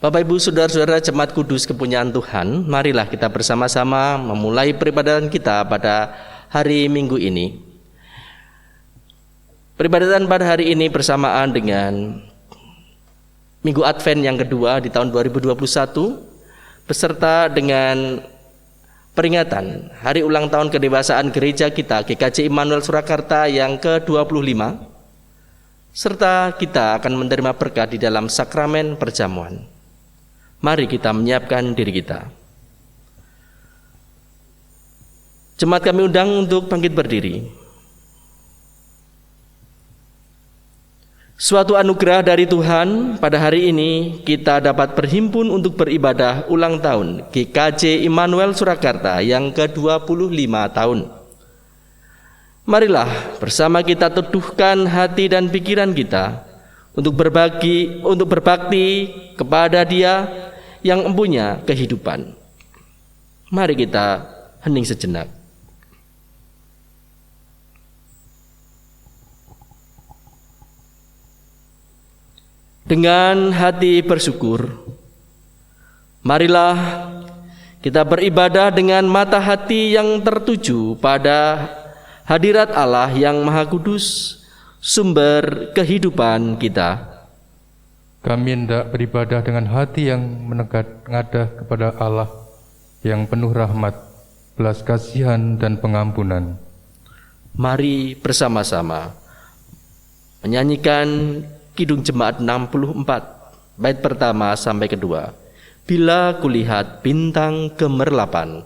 Bapak Ibu Saudara-saudara Jemaat Kudus Kepunyaan Tuhan, marilah kita bersama-sama memulai peribadatan kita pada hari Minggu ini. Peribadatan pada hari ini bersamaan dengan Minggu Advent yang kedua di tahun 2021, beserta dengan peringatan Hari Ulang Tahun Kedewasaan Gereja kita GKJ Immanuel Surakarta yang ke-25, serta kita akan menerima berkat di dalam sakramen perjamuan. Mari kita menyiapkan diri kita. Jemaat kami undang untuk bangkit berdiri. Suatu anugerah dari Tuhan, pada hari ini kita dapat berhimpun untuk beribadah ulang tahun GKJ Immanuel Surakarta yang ke-25 tahun. Marilah bersama kita teduhkan hati dan pikiran kita untuk berbakti kepada Dia yang empunya kehidupan. Mari kita hening sejenak. Dengan hati bersyukur, marilah kita beribadah dengan mata hati yang tertuju pada hadirat Allah yang Maha Kudus, sumber kehidupan kita. Kami hendak beribadah dengan hati yang mengadah kepada Allah yang penuh rahmat, belas kasihan dan pengampunan. Mari bersama-sama menyanyikan Kidung Jemaat 64, bait pertama sampai kedua. Bila kulihat bintang gemerlapan.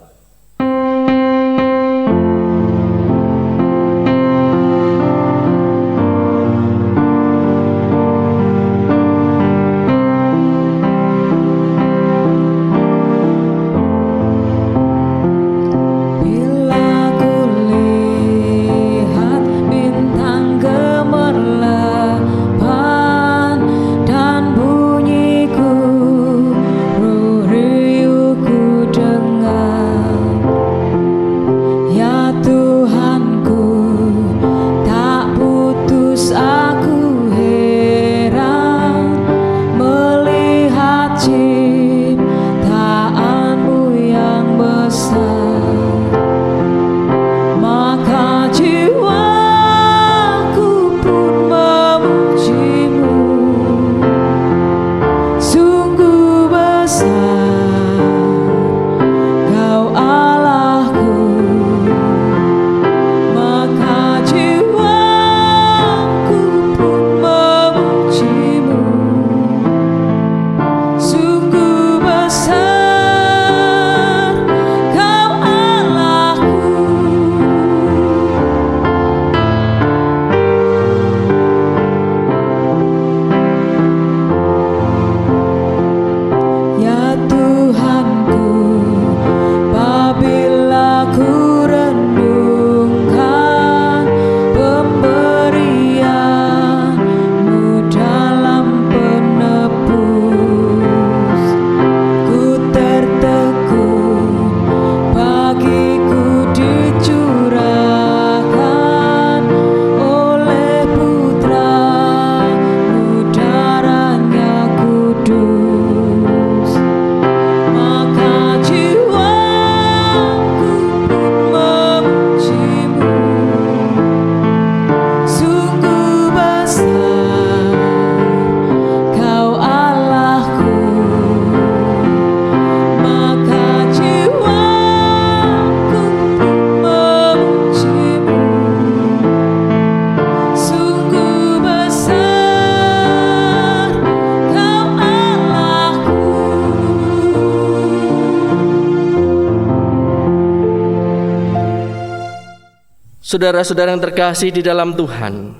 Saudara-saudara yang terkasih di dalam Tuhan,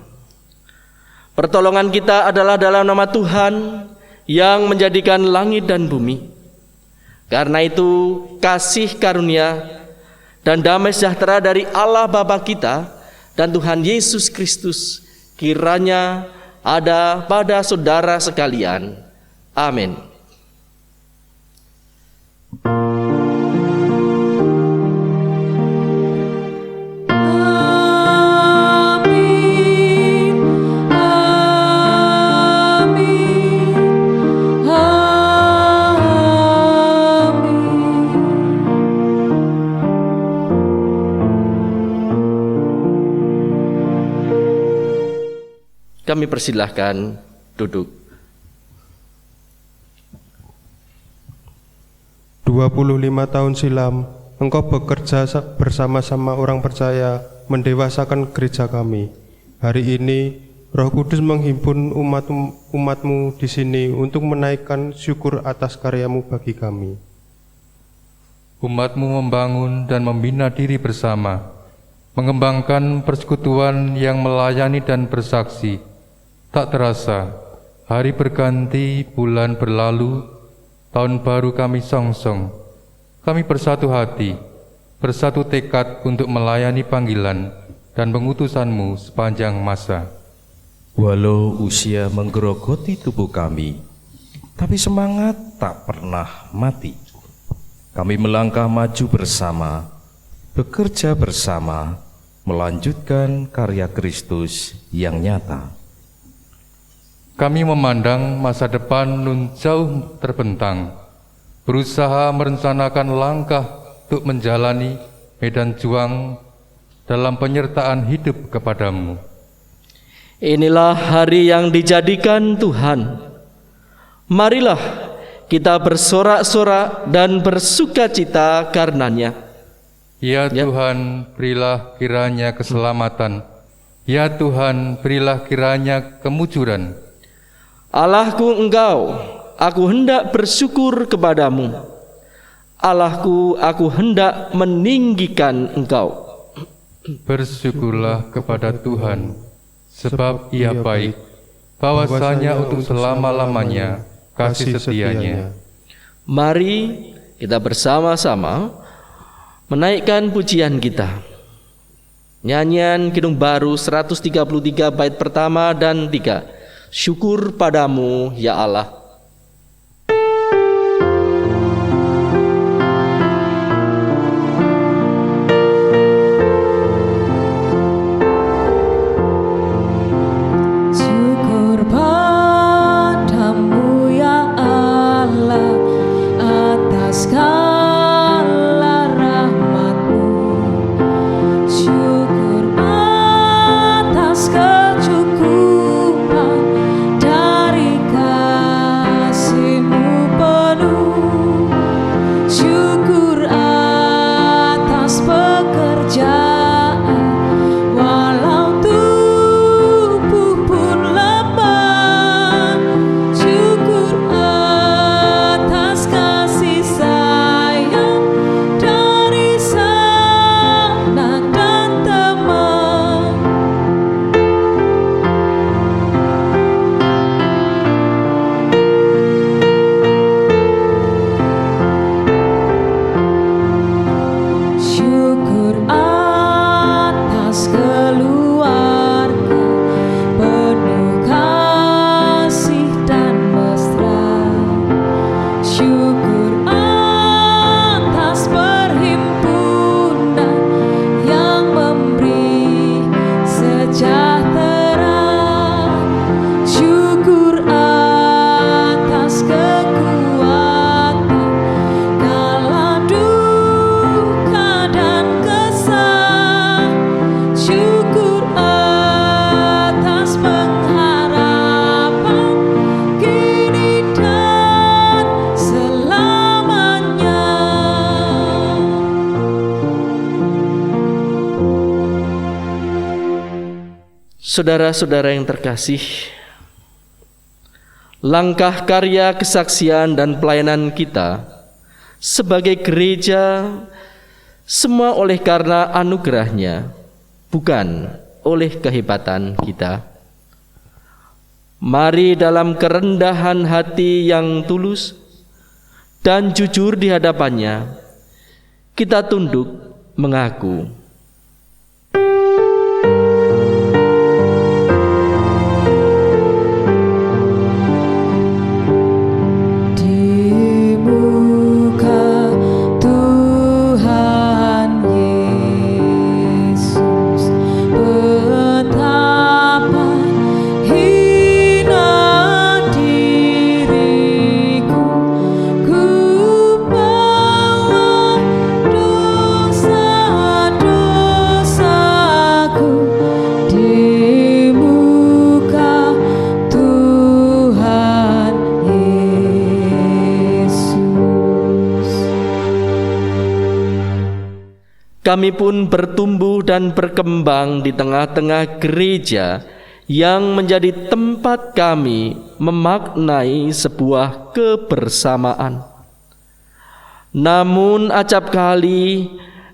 pertolongan kita adalah dalam nama Tuhan yang menjadikan langit dan bumi. Karena itu kasih karunia dan damai sejahtera dari Allah Bapa kita dan Tuhan Yesus Kristus kiranya ada pada saudara sekalian. Amin. Amin. Kami persilahkan duduk. 25 tahun silam, Engkau bekerja bersama-sama orang percaya mendewasakan gereja kami. Hari ini, Roh Kudus menghimpun umat-Mu di sini untuk menaikkan syukur atas karya-Mu bagi kami. Umat-Mu membangun dan membina diri bersama, mengembangkan persekutuan yang melayani dan bersaksi. Tak terasa, hari berganti, bulan berlalu, tahun baru kami songsong. Kami bersatu hati, bersatu tekad untuk melayani panggilan dan pengutusan-Mu sepanjang masa. Walau usia menggerogoti tubuh kami, tapi semangat tak pernah mati. Kami melangkah maju bersama, bekerja bersama, melanjutkan karya Kristus yang nyata. Kami memandang masa depan nun jauh terbentang, berusaha merencanakan langkah untuk menjalani medan juang dalam penyertaan hidup kepadamu. Inilah hari yang dijadikan Tuhan. Marilah kita bersorak-sorak dan bersukacita karenanya. Ya Tuhan, berilah kiranya keselamatan. Ya Tuhan, berilah kiranya kemujuran. Allahku Engkau, aku hendak bersyukur kepadamu. Allahku, aku hendak meninggikan Engkau. Bersyukurlah kepada Tuhan, sebab Ia baik, bahwasanya untuk selama-lamanya kasih setianya. Mari kita bersama-sama menaikkan pujian kita. Nyanyian Kidung Baru 133 bait pertama dan 3. Syukur padamu ya Allah. Syukur padamu ya Allah atas segala rahmat-Mu. Syukur atas kecukupan dari kasih-Mu penuh. Syukur atas pekerjaan walau tubuh pun lemah. Syukur atas kasih sayang dari sanak dan teman. Syukur atas keluarga penuh kasih dan mesra. Syukur atas perhimpunan yang memberi sejahtera. Syukur atas kekuatan kala duka dan kesal. Syukur atas pengharapan kini dan selamanya. Saudara-saudara yang terkasih, langkah karya kesaksian dan pelayanan kita sebagai gereja semua oleh karena anugerah-Nya, bukan oleh kehebatan kita. Mari dalam kerendahan hati yang tulus dan jujur di hadapan-Nya, kita tunduk mengaku. Di muka Tuhan Yesus, betapa hina diriku. Ku bawa dosa-dosa kami pun bertumbuh dan berkembang di tengah-tengah gereja yang menjadi tempat kami memaknai sebuah kebersamaan. Namun acap kali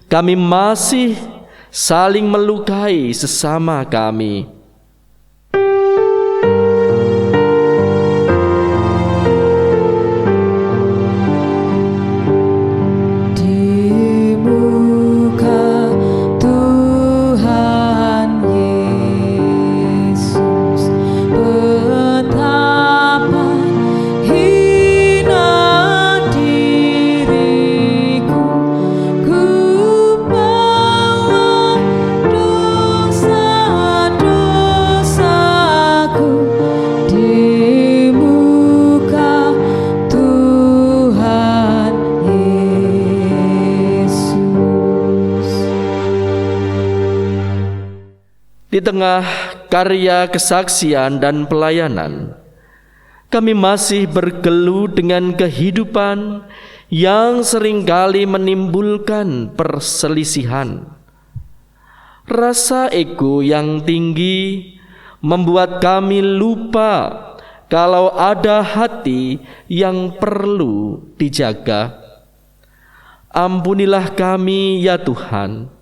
kami masih saling melukai sesama kami. Di tengah karya kesaksian dan pelayanan, kami masih bergelut dengan kehidupan yang seringkali menimbulkan perselisihan. Rasa ego yang tinggi membuat kami lupa kalau ada hati yang perlu dijaga. Ampunilah kami ya Tuhan.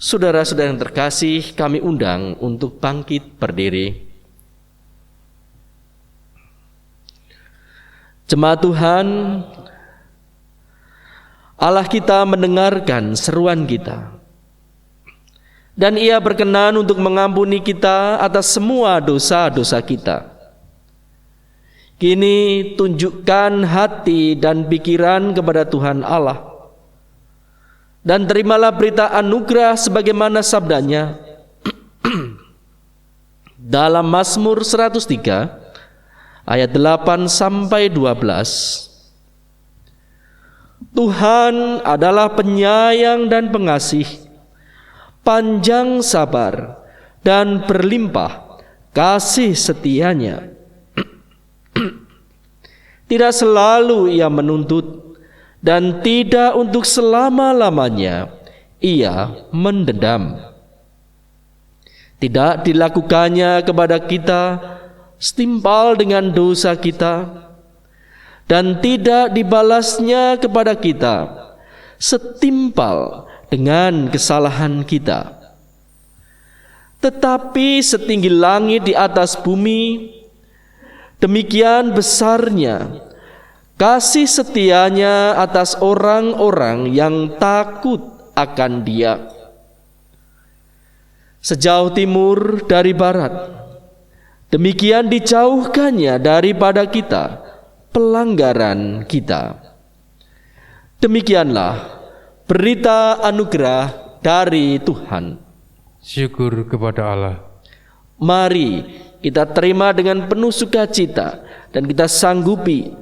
Saudara-saudara yang terkasih, kami undang untuk bangkit berdiri. Jemaat Tuhan, Allah kita mendengarkan seruan kita, dan Ia berkenan untuk mengampuni kita atas semua dosa-dosa kita. Kini tunjukkan hati dan pikiran kepada Tuhan Allah, dan terimalah berita anugerah sebagaimana sabdanya dalam Mazmur 103 ayat 8 sampai 12. Tuhan adalah penyayang dan pengasih, panjang sabar dan berlimpah kasih setianya. Tidak selalu Ia menuntut, dan tidak untuk selama-lamanya Ia mendendam. Tidak dilakukannya kepada kita setimpal dengan dosa kita, dan tidak dibalasnya kepada kita setimpal dengan kesalahan kita. Tetapi setinggi langit di atas bumi, demikian besarnya kasih setianya atas orang-orang yang takut akan Dia. Sejauh timur dari barat, demikian dijauhkannya daripada kita pelanggaran kita. Demikianlah berita anugerah dari Tuhan. Syukur kepada Allah. Mari kita terima dengan penuh sukacita dan kita sanggupi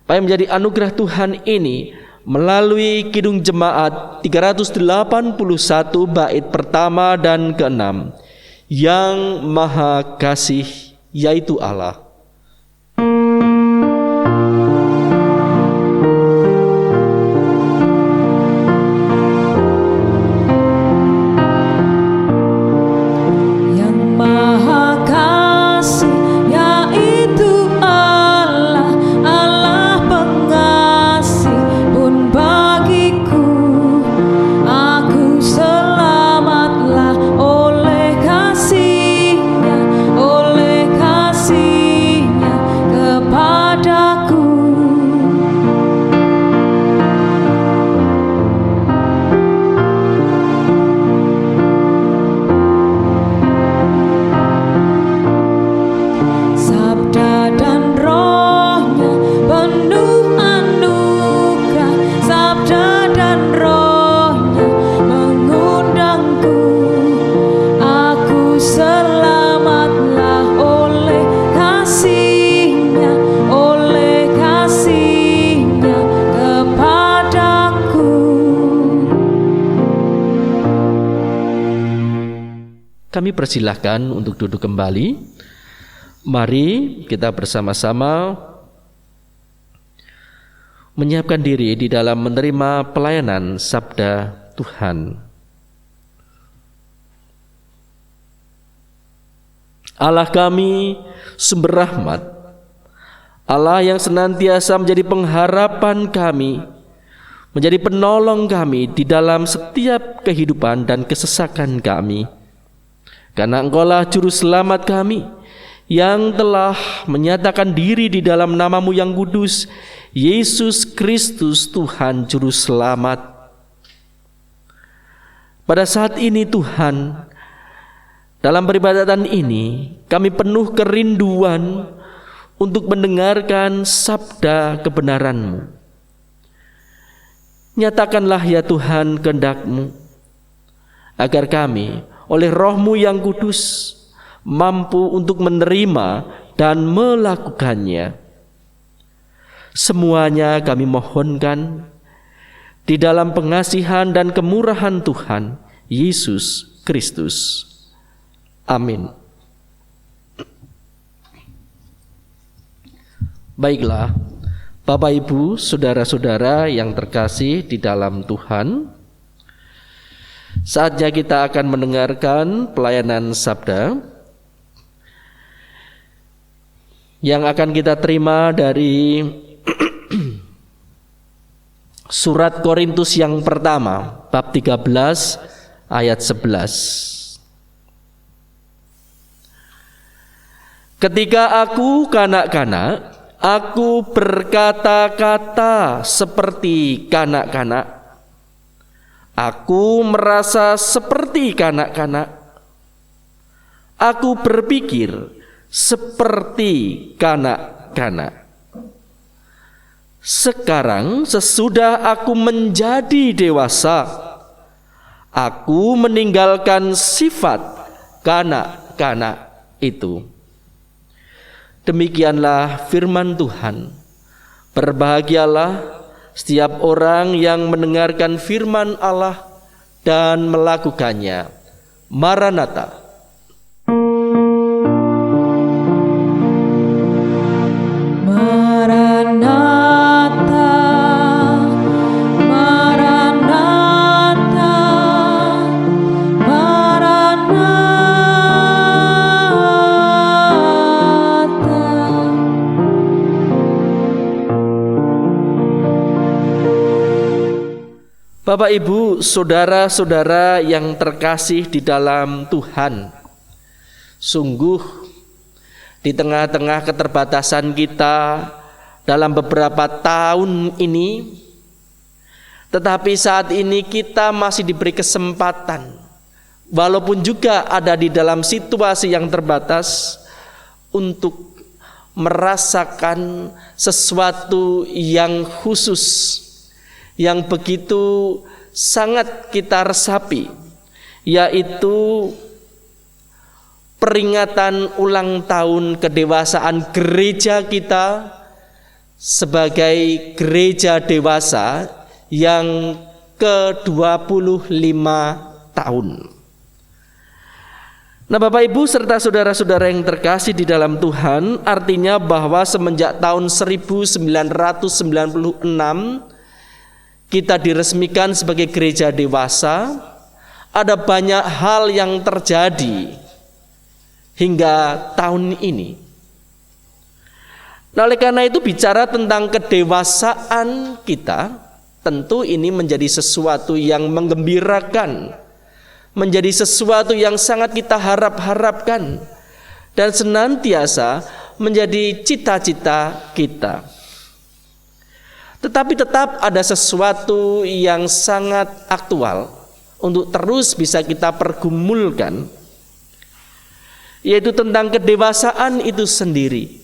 apa yang menjadi anugerah Tuhan ini melalui Kidung Jemaat 381 bait pertama dan ke-6. Yang Maha Kasih, yaitu Allah. Kami persilahkan untuk duduk kembali. Mari kita bersama-sama menyiapkan diri di dalam menerima pelayanan Sabda Tuhan. Allah kami, sumber rahmat, Allah yang senantiasa menjadi pengharapan kami, menjadi penolong kami di dalam setiap kehidupan dan kesesakan kami. Karena Engkaulah Juru Selamat kami, yang telah menyatakan diri di dalam nama-Mu yang kudus, Yesus Kristus Tuhan Juru Selamat. Pada saat ini Tuhan, dalam peribadatan ini kami penuh kerinduan untuk mendengarkan sabda kebenaran-Mu. Nyatakanlah ya Tuhan kehendak-Mu, agar kami oleh Roh-Mu yang kudus mampu untuk menerima dan melakukannya. Semuanya kami mohonkan di dalam pengasihan dan kemurahan Tuhan Yesus Kristus. Amin. Baiklah, Bapak Ibu, saudara-saudara yang terkasih di dalam Tuhan, saatnya kita akan mendengarkan pelayanan sabda yang akan kita terima dari Surat Korintus yang pertama, bab 13 ayat 11. Ketika aku kanak-kanak, aku berkata-kata seperti kanak-kanak. Aku merasa seperti kanak-kanak. Aku berpikir seperti kanak-kanak. Sekarang sesudah aku menjadi dewasa, aku meninggalkan sifat kanak-kanak itu. Demikianlah firman Tuhan. Berbahagialah setiap orang yang mendengarkan firman Allah dan melakukannya. Maranatha. Maranatha, Maranatha, Maranatha, Bapak, Ibu, saudara-saudara yang terkasih di dalam Tuhan, sungguh di tengah-tengah keterbatasan kita dalam beberapa tahun ini, tetapi saat ini kita masih diberi kesempatan, walaupun juga ada di dalam situasi yang terbatas, untuk merasakan sesuatu yang khusus, yang begitu sangat kita resapi, yaitu peringatan ulang tahun kedewasaan gereja kita sebagai gereja dewasa yang ke-25 tahun. Nah, Bapak, Ibu, serta saudara-saudara yang terkasih di dalam Tuhan, artinya bahwa semenjak tahun 1996 kita diresmikan sebagai gereja dewasa, ada banyak hal yang terjadi hingga tahun ini. Nah, oleh karena itu, bicara tentang kedewasaan kita, tentu ini menjadi sesuatu yang menggembirakan, menjadi sesuatu yang sangat kita harap-harapkan, dan senantiasa menjadi cita-cita kita. Tetapi tetap ada sesuatu yang sangat aktual untuk terus bisa kita pergumulkan, yaitu tentang kedewasaan itu sendiri.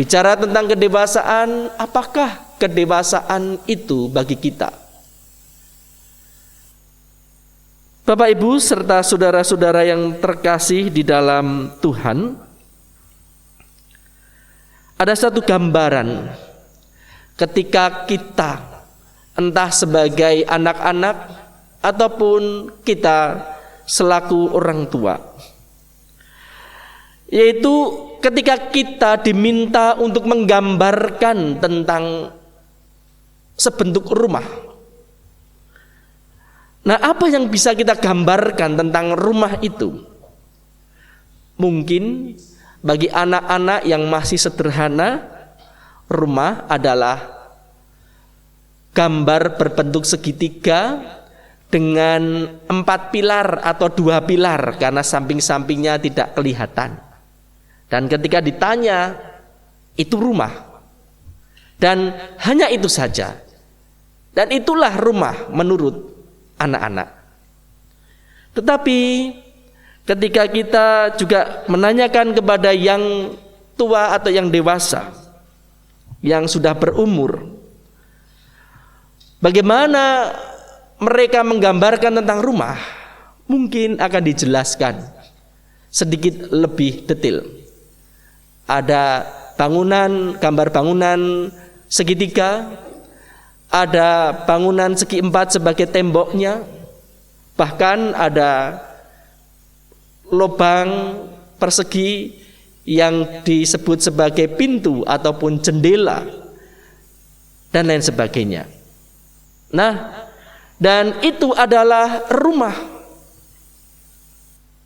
Bicara tentang kedewasaan, apakah kedewasaan itu bagi kita? Bapak, Ibu, serta saudara-saudara yang terkasih di dalam Tuhan, ada satu gambaran ketika kita, entah sebagai anak-anak ataupun kita selaku orang tua, yaitu ketika kita diminta untuk menggambarkan tentang sebentuk rumah. Nah, apa yang bisa kita gambarkan tentang rumah itu? Mungkin bagi anak-anak yang masih sederhana, rumah adalah gambar berbentuk segitiga dengan 4 pilar atau 2 pilar karena samping-sampingnya tidak kelihatan. Dan ketika ditanya, itu rumah. Dan hanya itu saja. Dan itulah rumah menurut anak-anak. Tetapi ketika kita juga menanyakan kepada yang tua atau yang dewasa, yang sudah berumur, bagaimana mereka menggambarkan tentang rumah, mungkin akan dijelaskan sedikit lebih detail. Ada bangunan, gambar bangunan segitiga, ada bangunan segi empat sebagai temboknya, bahkan ada lubang persegi yang disebut sebagai pintu ataupun jendela dan lain sebagainya. Nah, dan itu adalah rumah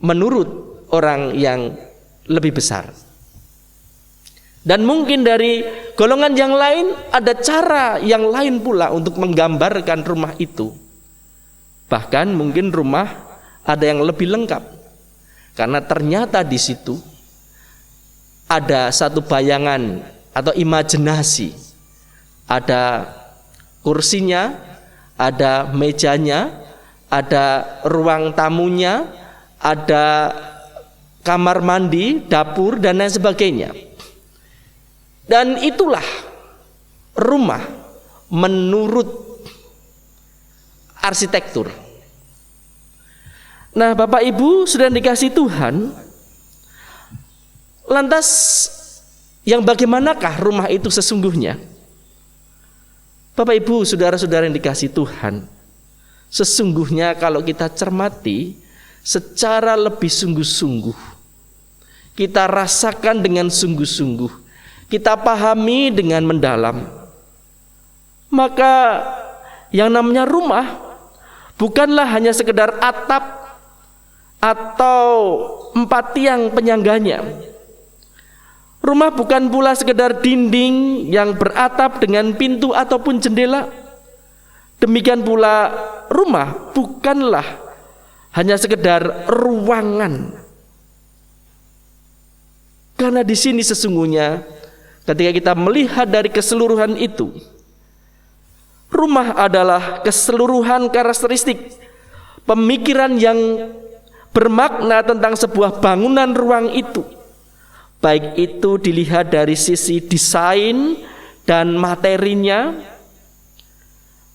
menurut orang yang lebih besar. Dan mungkin dari golongan yang lain ada cara yang lain pula untuk menggambarkan rumah itu. Bahkan mungkin rumah ada yang lebih lengkap, karena ternyata di situ ada satu bayangan atau imajinasi. Ada kursinya, ada mejanya, ada ruang tamunya, ada kamar mandi, dapur, dan lain sebagainya. Dan itulah rumah menurut arsitektur. Nah, Bapak, Ibu, sudah dikasih Tuhan, lantas yang bagaimanakah rumah itu sesungguhnya? Bapak, Ibu, saudara-saudara yang dikasih Tuhan, sesungguhnya kalau kita cermati secara lebih sungguh-sungguh, kita rasakan dengan sungguh-sungguh, kita pahami dengan mendalam, maka yang namanya rumah bukanlah hanya sekedar atap atau 4 tiang penyangganya. Rumah bukan pula sekedar dinding yang beratap dengan pintu ataupun jendela, Demikian pula rumah bukanlah hanya sekedar ruangan. Karena di sini sesungguhnya ketika kita melihat dari keseluruhan itu, rumah adalah keseluruhan karakteristik pemikiran yang bermakna tentang sebuah bangunan ruang itu. Baik itu dilihat dari sisi desain dan materinya,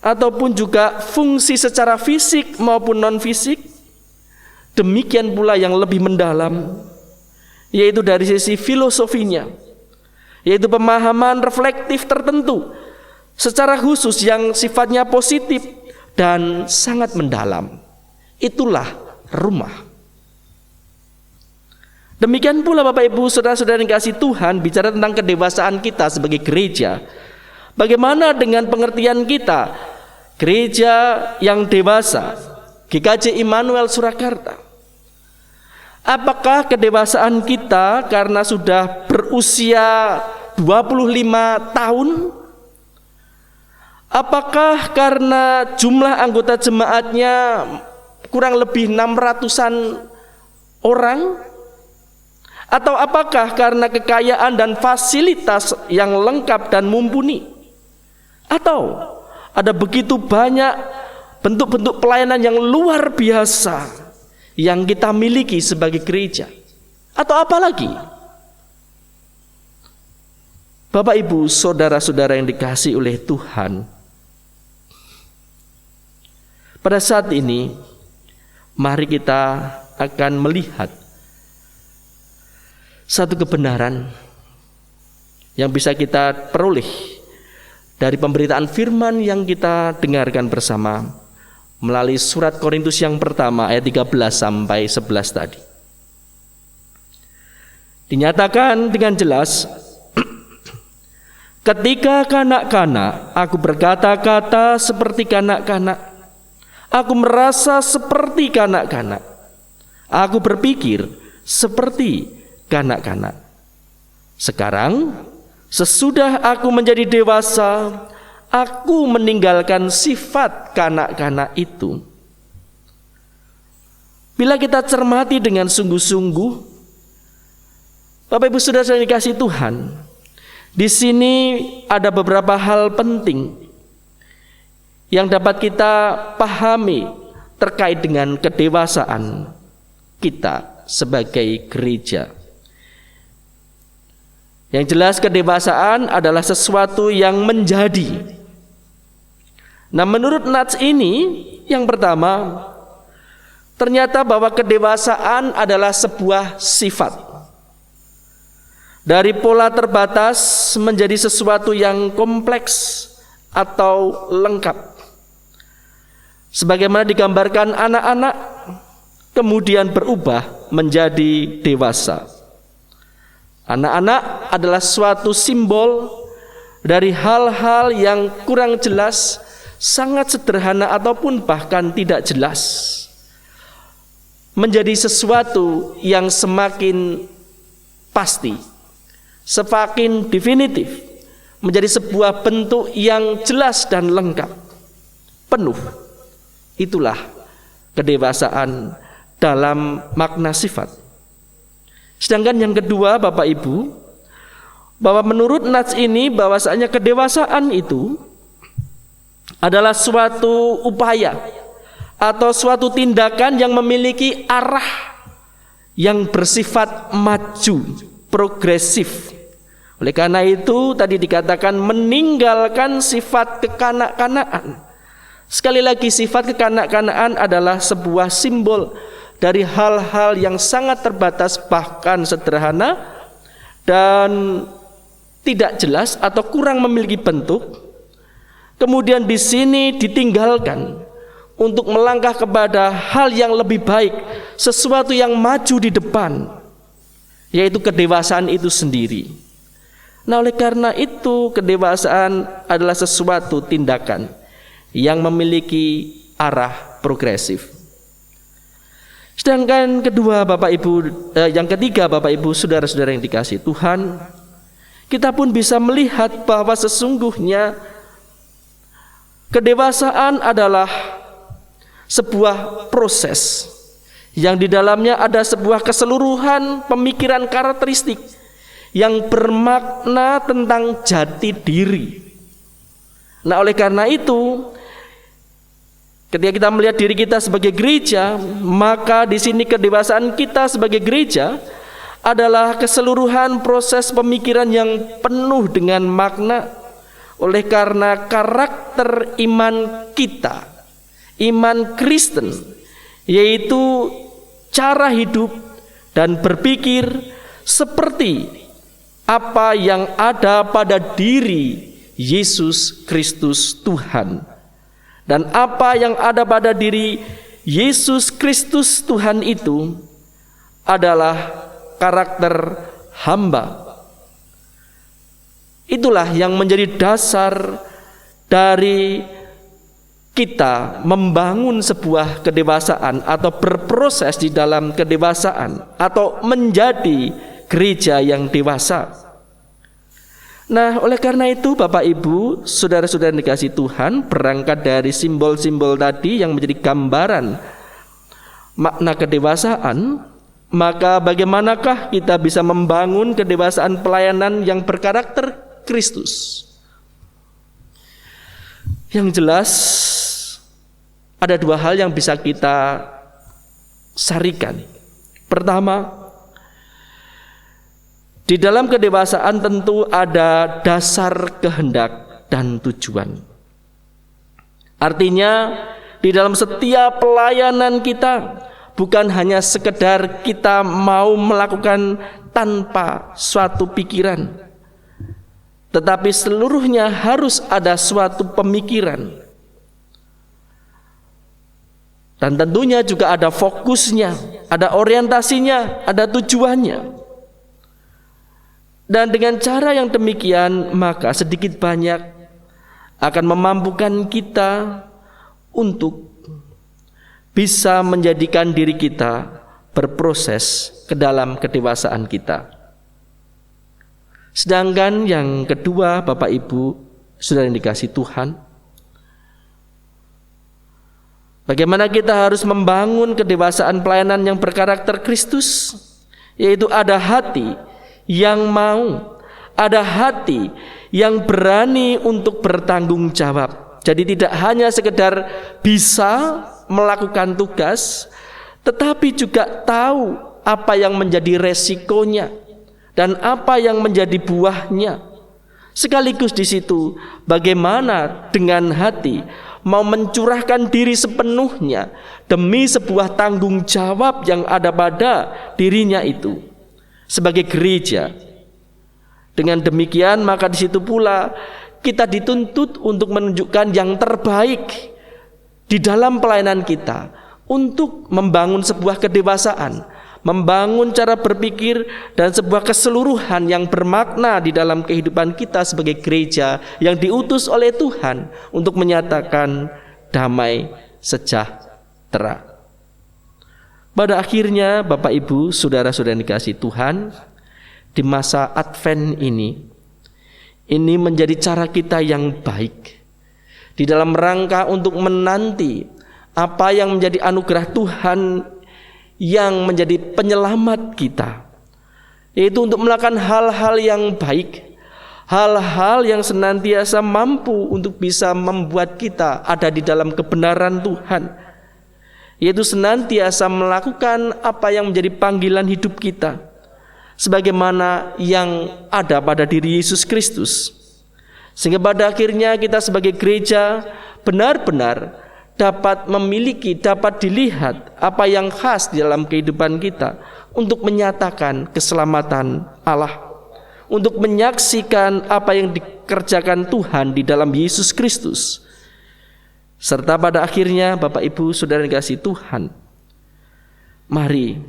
ataupun juga fungsi secara fisik maupun non-fisik. Demikian pula yang lebih mendalam, yaitu dari sisi filosofinya, yaitu pemahaman reflektif tertentu secara khusus yang sifatnya positif dan sangat mendalam. Itulah rumah. Demikian pula Bapak Ibu saudara-saudara yang kasih Tuhan, bicara tentang kedewasaan kita sebagai gereja. Bagaimana dengan pengertian kita gereja yang dewasa, GKJ Immanuel Surakarta? Apakah kedewasaan kita karena sudah berusia 25 tahun? Apakah karena jumlah anggota jemaatnya kurang lebih 600-an orang? Atau apakah karena kekayaan dan fasilitas yang lengkap dan mumpuni? Atau ada begitu banyak bentuk-bentuk pelayanan yang luar biasa yang kita miliki sebagai gereja? Atau apa lagi? Bapak Ibu saudara-saudara yang dikasihi oleh Tuhan, pada saat ini mari kita akan melihat satu kebenaran yang bisa kita peroleh dari pemberitaan firman yang kita dengarkan bersama melalui surat Korintus yang pertama ayat 13 sampai 11 tadi. Dinyatakan dengan jelas, ketika kanak-kanak aku berkata-kata seperti kanak-kanak, aku merasa seperti kanak-kanak, aku berpikir seperti kanak-kanak. Sekarang sesudah aku menjadi dewasa, aku meninggalkan sifat kanak-kanak itu. Bila kita cermati dengan sungguh-sungguh, Bapak Ibu saudara yang dikasihi Tuhan, di sini ada beberapa hal penting yang dapat kita pahami terkait dengan kedewasaan kita sebagai gereja. Yang jelas kedewasaan adalah sesuatu yang menjadi. Nah, menurut Nats ini, yang pertama, ternyata bahwa kedewasaan adalah sebuah sifat. Dari pola terbatas menjadi sesuatu yang kompleks atau lengkap. Sebagaimana digambarkan anak-anak, kemudian berubah menjadi dewasa. Anak-anak adalah suatu simbol dari hal-hal yang kurang jelas, sangat sederhana ataupun bahkan tidak jelas, menjadi sesuatu yang semakin pasti, semakin definitif, menjadi sebuah bentuk yang jelas dan lengkap, penuh. Itulah kedewasaan dalam makna sifat. Sedangkan yang kedua Bapak Ibu, bahwa menurut Nats ini bahwasanya kedewasaan itu adalah suatu upaya atau suatu tindakan yang memiliki arah yang bersifat maju, progresif. Oleh karena itu tadi dikatakan meninggalkan sifat kekanak-kanakan. Sekali lagi, sifat kekanak-kanakan adalah sebuah simbol dari hal-hal yang sangat terbatas, bahkan sederhana dan tidak jelas atau kurang memiliki bentuk. Kemudian di sini ditinggalkan untuk melangkah kepada hal yang lebih baik, sesuatu yang maju di depan, yaitu kedewasaan itu sendiri. Nah, oleh karena itu kedewasaan adalah sesuatu tindakan yang memiliki arah progresif. Sedangkan yang ketiga Bapak Ibu saudara-saudara yang dikasihi Tuhan, kita pun bisa melihat bahwa sesungguhnya Kedewasaan adalah sebuah proses yang di dalamnya ada sebuah keseluruhan pemikiran karakteristik yang bermakna tentang jati diri. Nah, oleh karena itu, ketika kita melihat diri kita sebagai gereja, maka di sini kedewasaan kita sebagai gereja adalah keseluruhan proses pemikiran yang penuh dengan makna. Oleh karena karakter iman kita, iman Kristen, yaitu cara hidup dan berpikir seperti apa yang ada pada diri Yesus Kristus Tuhan. Dan apa yang ada pada diri Yesus Kristus Tuhan itu adalah karakter hamba. Itulah yang menjadi dasar dari kita membangun sebuah kedewasaan atau berproses di dalam kedewasaan atau menjadi gereja yang dewasa. Nah, oleh karena itu Bapak Ibu, saudara-saudara yang dikasihi Tuhan, berangkat dari simbol-simbol tadi yang menjadi gambaran makna kedewasaan, maka bagaimanakah kita bisa membangun kedewasaan pelayanan yang berkarakter Kristus? Yang jelas ada dua hal yang bisa kita sarikan. Pertama, di dalam kedewasaan tentu ada dasar kehendak dan tujuan. Artinya di dalam setiap pelayanan kita bukan hanya sekedar kita mau melakukan tanpa suatu pikiran, tetapi seluruhnya harus ada suatu pemikiran. Dan tentunya juga ada fokusnya, ada orientasinya, ada tujuannya. Dan dengan cara yang demikian, maka sedikit banyak akan memampukan kita untuk bisa menjadikan diri kita berproses ke dalam kedewasaan kita. Sedangkan yang kedua, Bapak Ibu, saudara yang dikasihi Tuhan, bagaimana kita harus membangun kedewasaan pelayanan yang berkarakter Kristus, yaitu ada hati yang mau, ada hati yang berani untuk bertanggung jawab. Jadi tidak hanya sekedar bisa melakukan tugas, tetapi juga tahu apa yang menjadi resikonya dan apa yang menjadi buahnya. Sekaligus di situ bagaimana dengan hati mau mencurahkan diri sepenuhnya demi sebuah tanggung jawab yang ada pada dirinya itu sebagai gereja. Dengan demikian maka di situ pula kita dituntut untuk menunjukkan yang terbaik di dalam pelayanan kita untuk membangun sebuah kedewasaan, membangun cara berpikir dan sebuah keseluruhan yang bermakna di dalam kehidupan kita sebagai gereja yang diutus oleh Tuhan untuk menyatakan damai sejahtera. Pada akhirnya Bapak Ibu, saudara-saudara yang dikasihi Tuhan, di masa Advent ini menjadi cara kita yang baik di dalam rangka untuk menanti apa yang menjadi anugerah Tuhan yang menjadi penyelamat kita, yaitu untuk melakukan hal-hal yang baik, hal-hal yang senantiasa mampu untuk bisa membuat kita ada di dalam kebenaran Tuhan, yaitu senantiasa melakukan apa yang menjadi panggilan hidup kita sebagaimana yang ada pada diri Yesus Kristus, sehingga pada akhirnya kita sebagai gereja benar-benar dapat memiliki, dapat dilihat apa yang khas di dalam kehidupan kita untuk menyatakan keselamatan Allah, untuk menyaksikan apa yang dikerjakan Tuhan di dalam Yesus Kristus. Serta pada akhirnya Bapak Ibu saudara yang dikasihi Tuhan, mari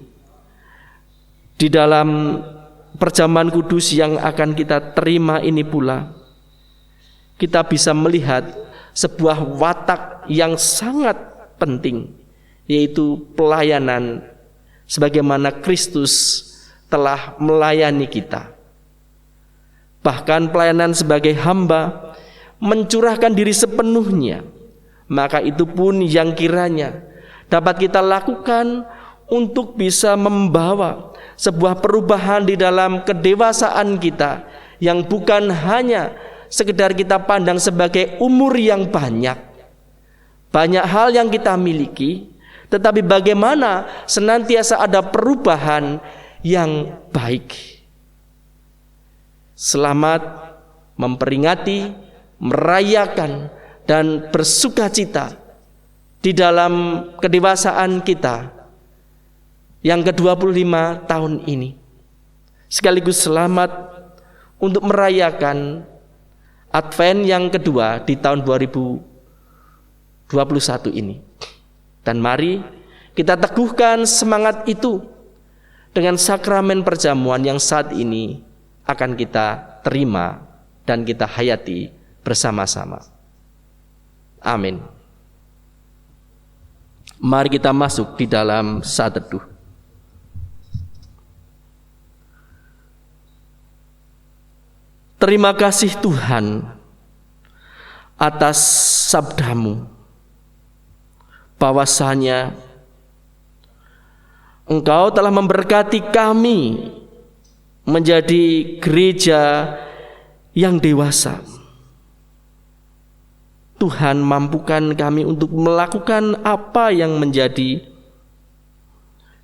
di dalam perjamuan kudus yang akan kita terima ini pula kita bisa melihat sebuah watak yang sangat penting, yaitu pelayanan sebagaimana Kristus telah melayani kita. Bahkan pelayanan sebagai hamba, mencurahkan diri sepenuhnya maka itu pun yang kiranya dapat kita lakukan untuk bisa membawa sebuah perubahan di dalam kedewasaan kita, yang bukan hanya sekedar kita pandang sebagai umur yang banyak hal yang kita miliki, tetapi bagaimana senantiasa ada perubahan yang baik. Selamat memperingati, merayakan, dan bersukacita di dalam kedewasaan kita yang ke-25 tahun ini. Sekaligus selamat untuk merayakan Advent yang kedua di tahun 2021 ini. Dan mari kita teguhkan semangat itu dengan sakramen perjamuan yang saat ini akan kita terima dan kita hayati bersama-sama. Amin. Mari kita masuk di dalam saat teduh. Terima kasih Tuhan atas sabda-Mu, bahwasanya Engkau telah memberkati kami menjadi gereja yang dewasa. Tuhan, mampukan kami untuk melakukan apa yang menjadi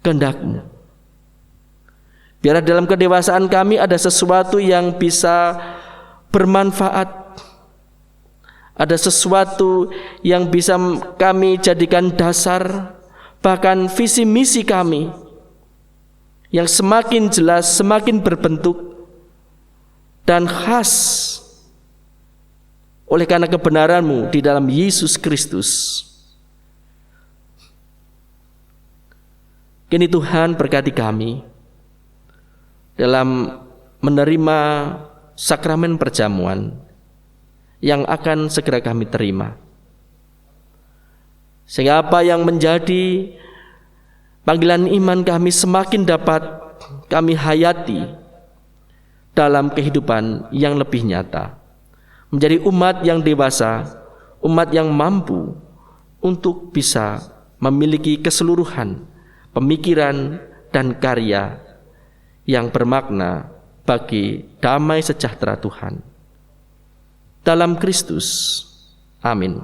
kehendak-Mu. Biar dalam kedewasaan kami ada sesuatu yang bisa bermanfaat, ada sesuatu yang bisa kami jadikan dasar, bahkan visi misi kami yang semakin jelas, semakin berbentuk dan khas oleh karena kebenaran-Mu di dalam Yesus Kristus. Kini Tuhan berkati kami dalam menerima sakramen perjamuan yang akan segera kami terima, sehingga apa yang menjadi panggilan iman kami semakin dapat kami hayati dalam kehidupan yang lebih nyata, menjadi umat yang dewasa, umat yang mampu untuk bisa memiliki keseluruhan pemikiran dan karya yang bermakna bagi damai sejahtera Tuhan dalam Kristus. Amin.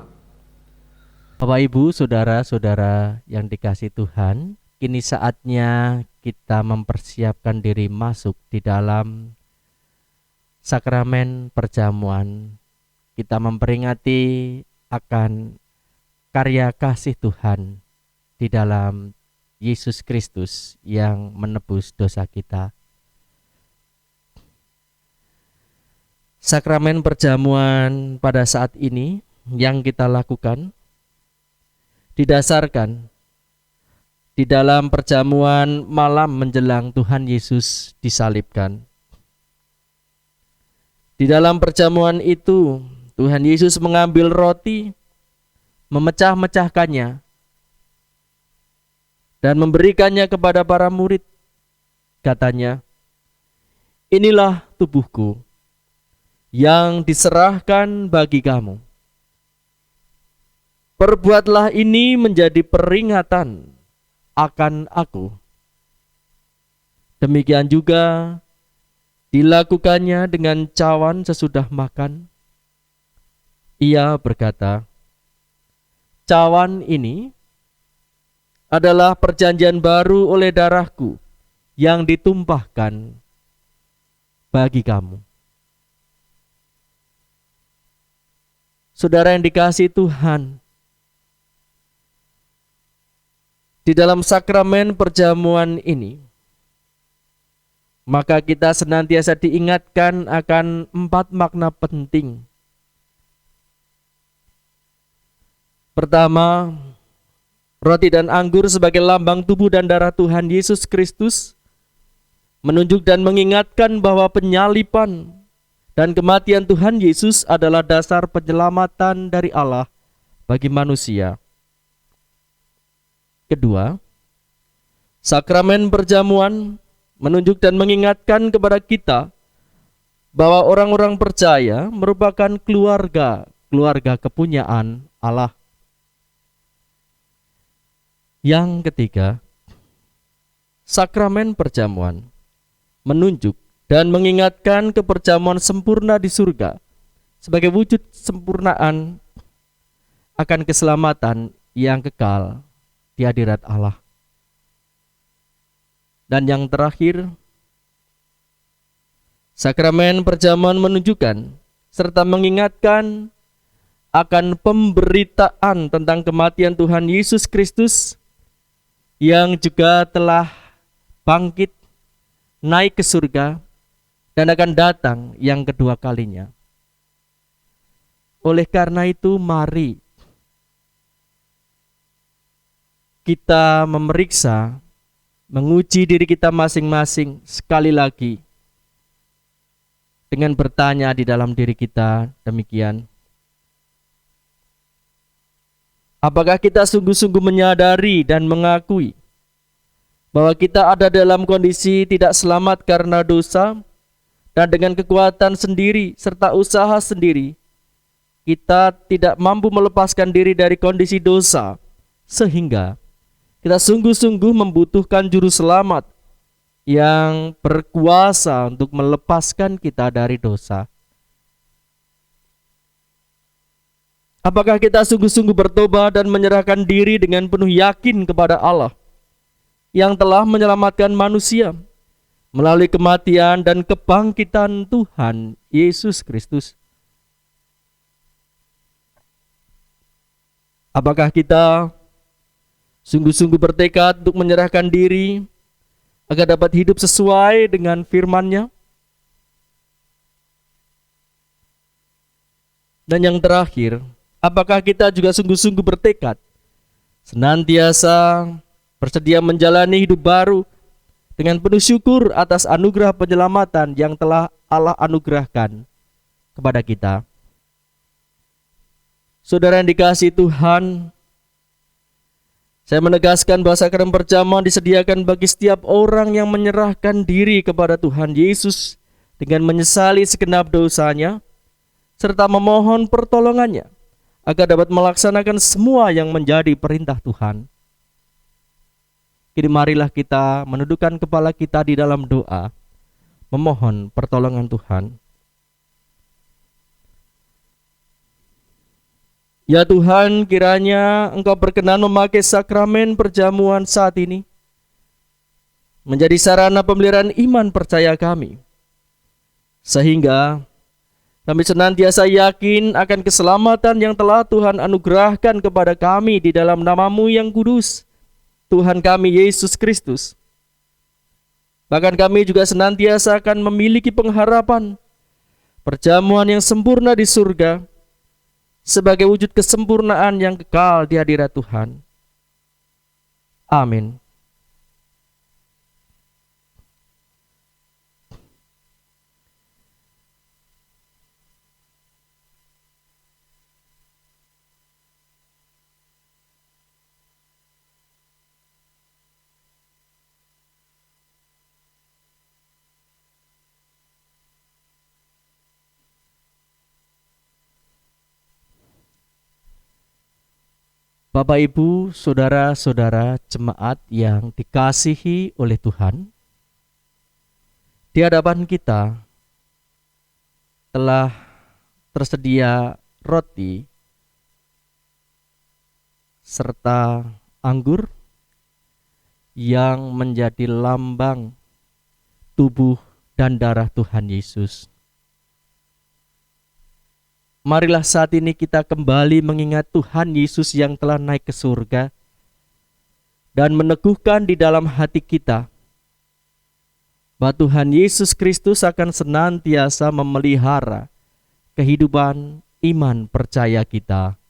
Bapak, Ibu, saudara-saudara yang dikasihi Tuhan, kini saatnya kita mempersiapkan diri masuk di dalam sakramen perjamuan. Kita memperingati akan karya kasih Tuhan di dalam Yesus Kristus yang menebus dosa kita. Sakramen perjamuan pada saat ini yang kita lakukan didasarkan di dalam perjamuan malam menjelang Tuhan Yesus disalibkan. Di dalam perjamuan itu Tuhan Yesus mengambil roti, memecah-mecahkannya, dan memberikannya kepada para murid. Katanya, "Inilah tubuhku yang diserahkan bagi kamu. Perbuatlah ini menjadi peringatan akan aku." Demikian juga dilakukannya dengan cawan sesudah makan. Ia berkata, "Cawan ini adalah perjanjian baru oleh darahku yang ditumpahkan bagi kamu." Saudara yang dikasihi Tuhan, di dalam sakramen perjamuan ini, maka kita senantiasa diingatkan akan 4 makna penting. Pertama, roti dan anggur sebagai lambang tubuh dan darah Tuhan Yesus Kristus menunjuk dan mengingatkan bahwa penyaliban dan kematian Tuhan Yesus adalah dasar penyelamatan dari Allah bagi manusia. Kedua, sakramen perjamuan menunjuk dan mengingatkan kepada kita bahwa orang-orang percaya merupakan keluarga kepunyaan Allah. Yang ketiga, sakramen perjamuan menunjuk dan mengingatkan keperjamuan sempurna di surga sebagai wujud sempurnaan akan keselamatan yang kekal di hadirat Allah. Dan yang terakhir, sakramen perjamuan menunjukkan serta mengingatkan akan pemberitaan tentang kematian Tuhan Yesus Kristus yang juga telah bangkit, naik ke surga, dan akan datang yang kedua kalinya. Oleh karena itu, mari kita memeriksa, menguji diri kita masing-masing sekali lagi dengan bertanya di dalam diri kita demikian. Apakah kita sungguh-sungguh menyadari dan mengakui bahwa kita ada dalam kondisi tidak selamat karena dosa, dan dengan kekuatan sendiri serta usaha sendiri kita tidak mampu melepaskan diri dari kondisi dosa, sehingga kita sungguh-sungguh membutuhkan juru selamat yang berkuasa untuk melepaskan kita dari dosa. Apakah kita sungguh-sungguh bertobat dan menyerahkan diri dengan penuh yakin kepada Allah yang telah menyelamatkan manusia melalui kematian dan kebangkitan Tuhan Yesus Kristus? Apakah kita sungguh-sungguh bertekad untuk menyerahkan diri agar dapat hidup sesuai dengan firman-Nya? Dan yang terakhir, apakah kita juga sungguh-sungguh bertekad senantiasa bersedia menjalani hidup baru dengan penuh syukur atas anugerah penyelamatan yang telah Allah anugerahkan kepada kita? Saudara yang dikasihi Tuhan, saya menegaskan bahwa sakramen perjamuan disediakan bagi setiap orang yang menyerahkan diri kepada Tuhan Yesus dengan menyesali segenap dosanya, serta memohon pertolongannya agar dapat melaksanakan semua yang menjadi perintah Tuhan. Kini marilah kita menundukkan kepala kita di dalam doa, memohon pertolongan Tuhan. Ya Tuhan, kiranya Engkau berkenan memakai sakramen perjamuan saat ini menjadi sarana pemeliharaan iman percaya kami, sehingga kami senantiasa yakin akan keselamatan yang telah Tuhan anugerahkan kepada kami di dalam nama-Mu yang kudus, Tuhan kami Yesus Kristus. Bahkan kami juga senantiasa akan memiliki pengharapan perjamuan yang sempurna di surga sebagai wujud kesempurnaan yang kekal di hadirat Tuhan. Amin. Bapak, Ibu, saudara-saudara jemaat yang dikasihi oleh Tuhan, di hadapan kita telah tersedia roti serta anggur yang menjadi lambang tubuh dan darah Tuhan Yesus. Marilah saat ini kita kembali mengingat Tuhan Yesus yang telah naik ke surga dan meneguhkan di dalam hati kita bahwa Tuhan Yesus Kristus akan senantiasa memelihara kehidupan iman percaya kita.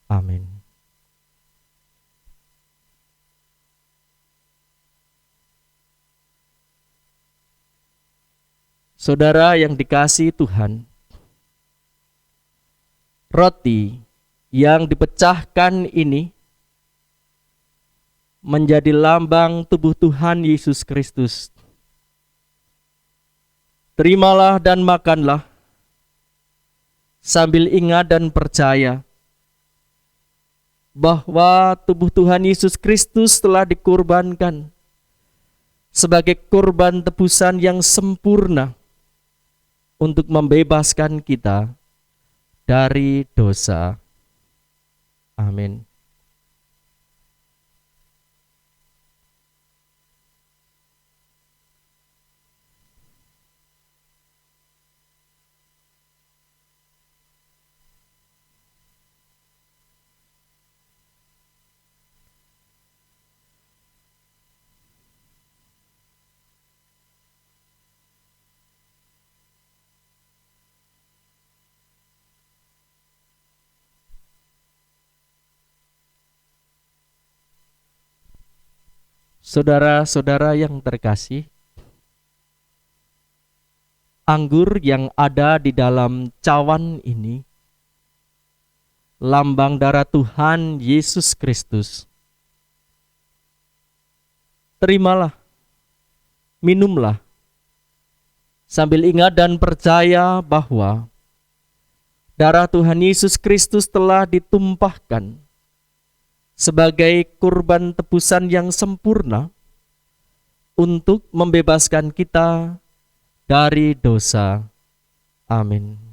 Amin. Saudara yang dikasihi Tuhan, roti yang dipecahkan ini menjadi lambang tubuh Tuhan Yesus Kristus. Terimalah dan makanlah sambil ingat dan percaya bahwa tubuh Tuhan Yesus Kristus telah dikorbankan sebagai korban tebusan yang sempurna untuk membebaskan kita dari dosa. Amin. Saudara-saudara yang terkasih, anggur yang ada di dalam cawan ini lambang darah Tuhan Yesus Kristus. Terimalah, minumlah, sambil ingat dan percaya bahwa darah Tuhan Yesus Kristus telah ditumpahkan sebagai kurban tebusan yang sempurna untuk membebaskan kita dari dosa. Amin.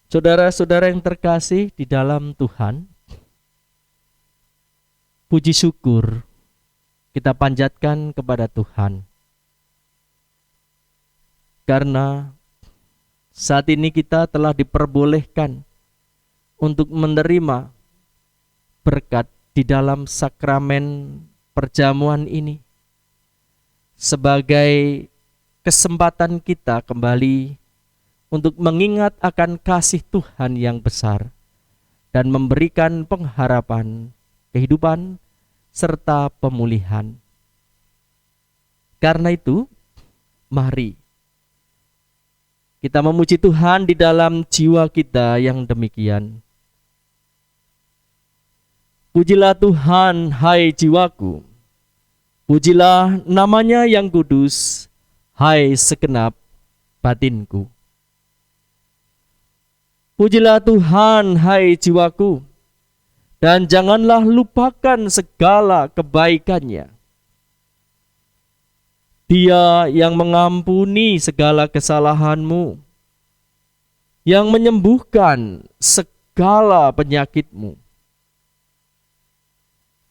Saudara-saudara yang terkasih di dalam Tuhan, puji syukur kita panjatkan kepada Tuhan. Karena saat ini kita telah diperbolehkan untuk menerima berkat di dalam sakramen perjamuan ini sebagai kesempatan kita kembali untuk mengingat akan kasih Tuhan yang besar dan memberikan pengharapan, kehidupan, serta pemulihan. Karena itu, mari kita memuji Tuhan di dalam jiwa kita yang demikian. Pujilah Tuhan, hai jiwaku. Pujilah namanya yang kudus, hai segenap batinku. Pujilah Tuhan, hai jiwaku, dan janganlah lupakan segala kebaikannya. Dia yang mengampuni segala kesalahanmu, yang menyembuhkan segala penyakitmu.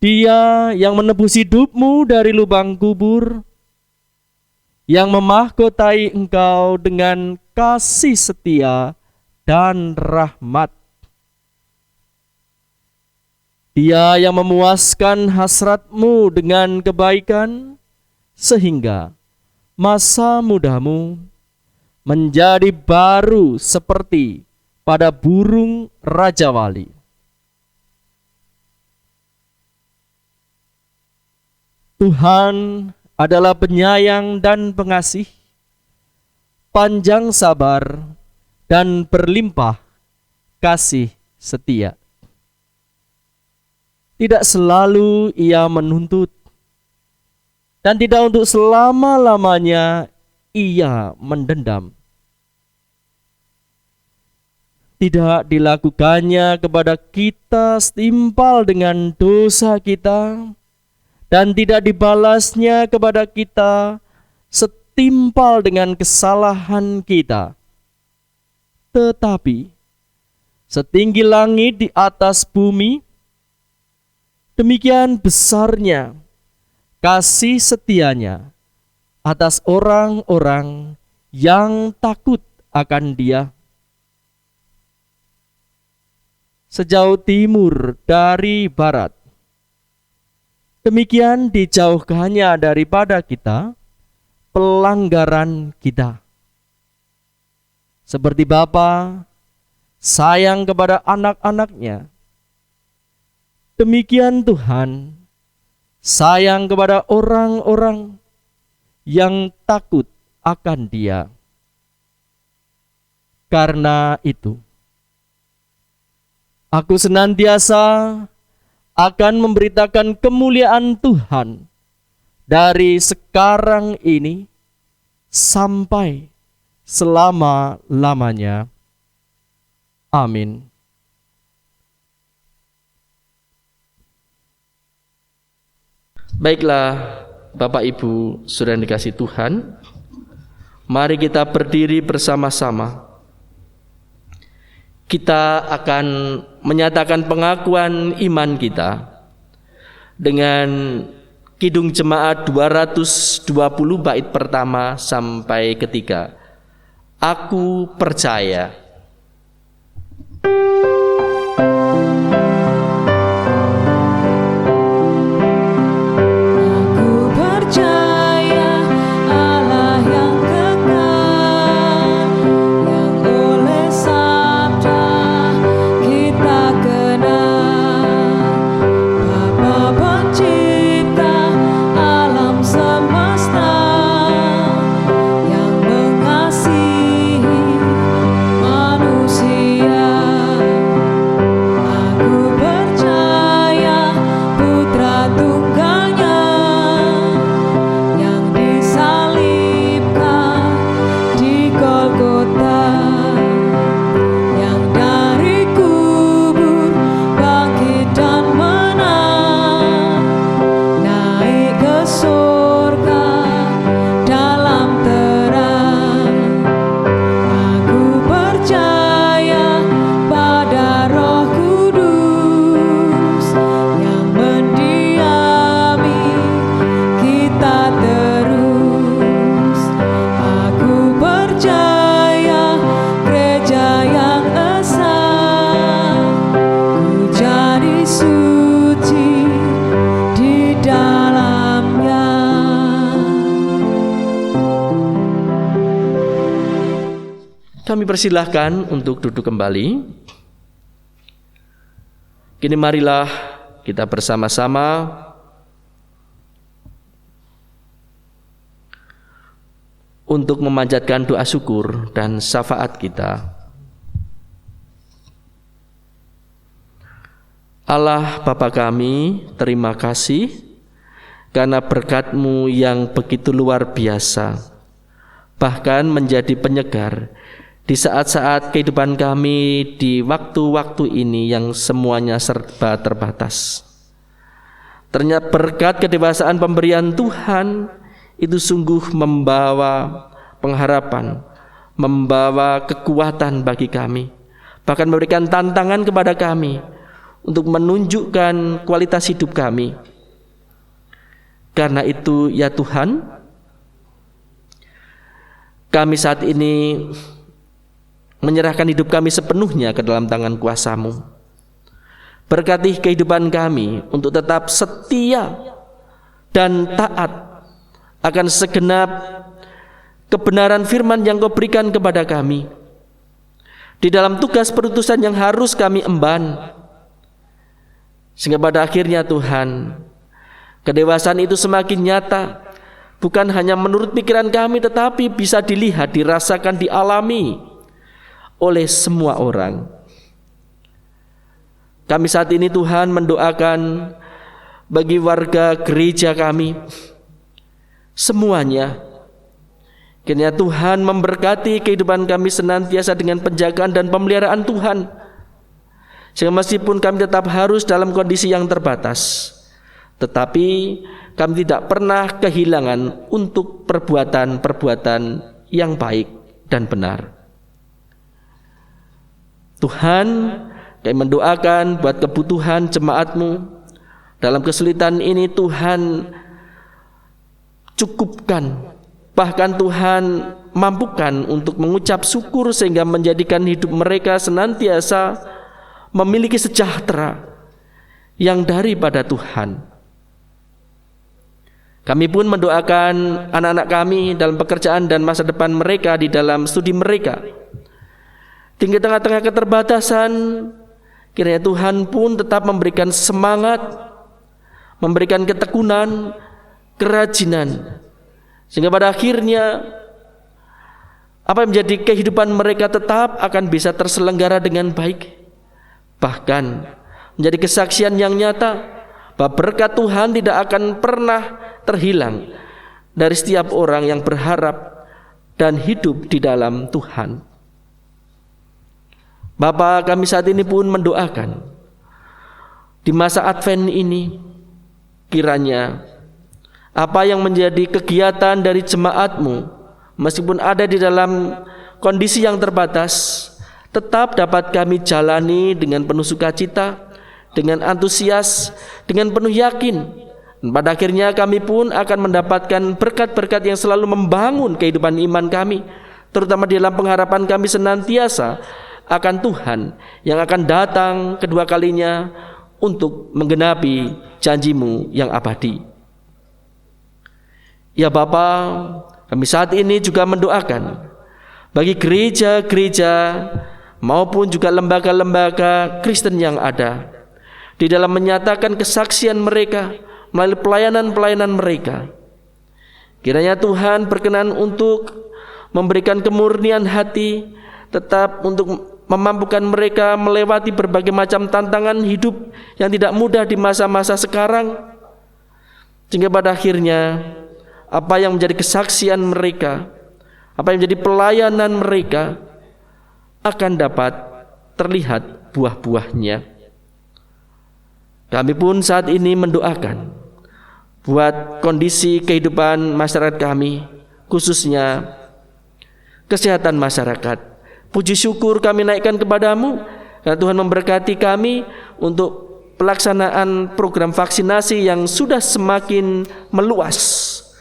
Dia yang menebus hidupmu dari lubang kubur, yang memahkotai engkau dengan kasih setia dan rahmat. Dia yang memuaskan hasratmu dengan kebaikan, sehingga masa mudamu menjadi baru seperti pada burung Raja Wali. Tuhan adalah penyayang dan pengasih, panjang sabar, dan berlimpah kasih setia. Tidak selalu Ia menuntut, dan tidak untuk selama-lamanya Ia mendendam. Tidak dilakukannya kepada kita setimpal dengan dosa kita, dan tidak dibalasnya kepada kita setimpal dengan kesalahan kita. Tetapi setinggi langit di atas bumi, demikian besarnya kasih setianya atas orang-orang yang takut akan Dia. Sejauh timur dari barat, demikian dijauhkannya daripada kita pelanggaran kita. Seperti Bapa sayang kepada anak-anaknya, demikian Tuhan sayang kepada orang-orang yang takut akan Dia. Karena itu, aku senantiasa akan memberitakan kemuliaan Tuhan dari sekarang ini sampai selama-lamanya. Amin. Baiklah, Bapak Ibu, saudara yang dikasihi Tuhan, mari kita berdiri bersama-sama. Kita akan menyatakan pengakuan iman kita dengan Kidung Jemaat 220 bait pertama sampai ketiga. Aku percaya. Kami persilahkan untuk duduk kembali. Kini marilah kita bersama-sama untuk memanjatkan doa syukur dan syafaat kita. Allah Bapa kami, terima kasih karena berkat-Mu yang begitu luar biasa, bahkan menjadi penyegar di saat-saat kehidupan kami di waktu-waktu ini yang semuanya serba terbatas. Ternyata berkat kedewasaan pemberian Tuhan itu sungguh membawa pengharapan, membawa kekuatan bagi kami, bahkan memberikan tantangan kepada kami untuk menunjukkan kualitas hidup kami. Karena itu ya Tuhan, kami saat ini menyerahkan hidup kami sepenuhnya ke dalam tangan kuasa-Mu. Berkati kehidupan kami untuk tetap setia dan taat akan segenap kebenaran firman yang Kau berikan kepada kami di dalam tugas perutusan yang harus kami emban, sehingga pada akhirnya Tuhan, kedewasaan itu semakin nyata, bukan hanya menurut pikiran kami, tetapi bisa dilihat, dirasakan, dialami oleh semua orang. Kami saat ini Tuhan mendoakan bagi warga gereja kami semuanya. Kiranya Tuhan memberkati kehidupan kami senantiasa dengan penjagaan dan pemeliharaan Tuhan, sehingga meskipun kami tetap harus dalam kondisi yang terbatas, tetapi kami tidak pernah kehilangan untuk perbuatan-perbuatan yang baik dan benar. Tuhan, kami mendoakan buat kebutuhan jemaat-Mu dalam kesulitan ini. Tuhan, cukupkan, bahkan Tuhan mampukan untuk mengucap syukur sehingga menjadikan hidup mereka senantiasa memiliki sejahtera yang daripada Tuhan. Kami pun mendoakan anak-anak kami dalam pekerjaan dan masa depan mereka di dalam studi mereka. Di tengah-tengah keterbatasan, kiranya Tuhan pun tetap memberikan semangat, memberikan ketekunan, kerajinan, sehingga pada akhirnya apa yang menjadi kehidupan mereka tetap akan bisa terselenggara dengan baik, bahkan menjadi kesaksian yang nyata bahwa berkat Tuhan tidak akan pernah terhilang dari setiap orang yang berharap dan hidup di dalam Tuhan. Bapa, kami saat ini pun mendoakan di masa Advent ini, kiranya apa yang menjadi kegiatan dari jemaat-Mu, meskipun ada di dalam kondisi yang terbatas, tetap dapat kami jalani dengan penuh sukacita, dengan antusias, dengan penuh yakin. Dan pada akhirnya kami pun akan mendapatkan berkat-berkat yang selalu membangun kehidupan iman kami, terutama di dalam pengharapan kami senantiasa akan Tuhan yang akan datang kedua kalinya untuk menggenapi janji-Mu yang abadi. Ya Bapa, kami saat ini juga mendoakan bagi gereja-gereja maupun juga lembaga-lembaga Kristen yang ada, di dalam menyatakan kesaksian mereka melalui pelayanan-pelayanan mereka. Kiranya Tuhan berkenan untuk memberikan kemurnian hati, tetap untuk memampukan mereka melewati berbagai macam tantangan hidup yang tidak mudah di masa-masa sekarang, sehingga pada akhirnya apa yang menjadi kesaksian mereka, apa yang menjadi pelayanan mereka akan dapat terlihat buah-buahnya. Kami pun saat ini mendoakan buat kondisi kehidupan masyarakat kami, khususnya kesehatan masyarakat. Puji syukur kami naikkan kepadamu, karena Tuhan memberkati kami untuk pelaksanaan program vaksinasi yang sudah semakin meluas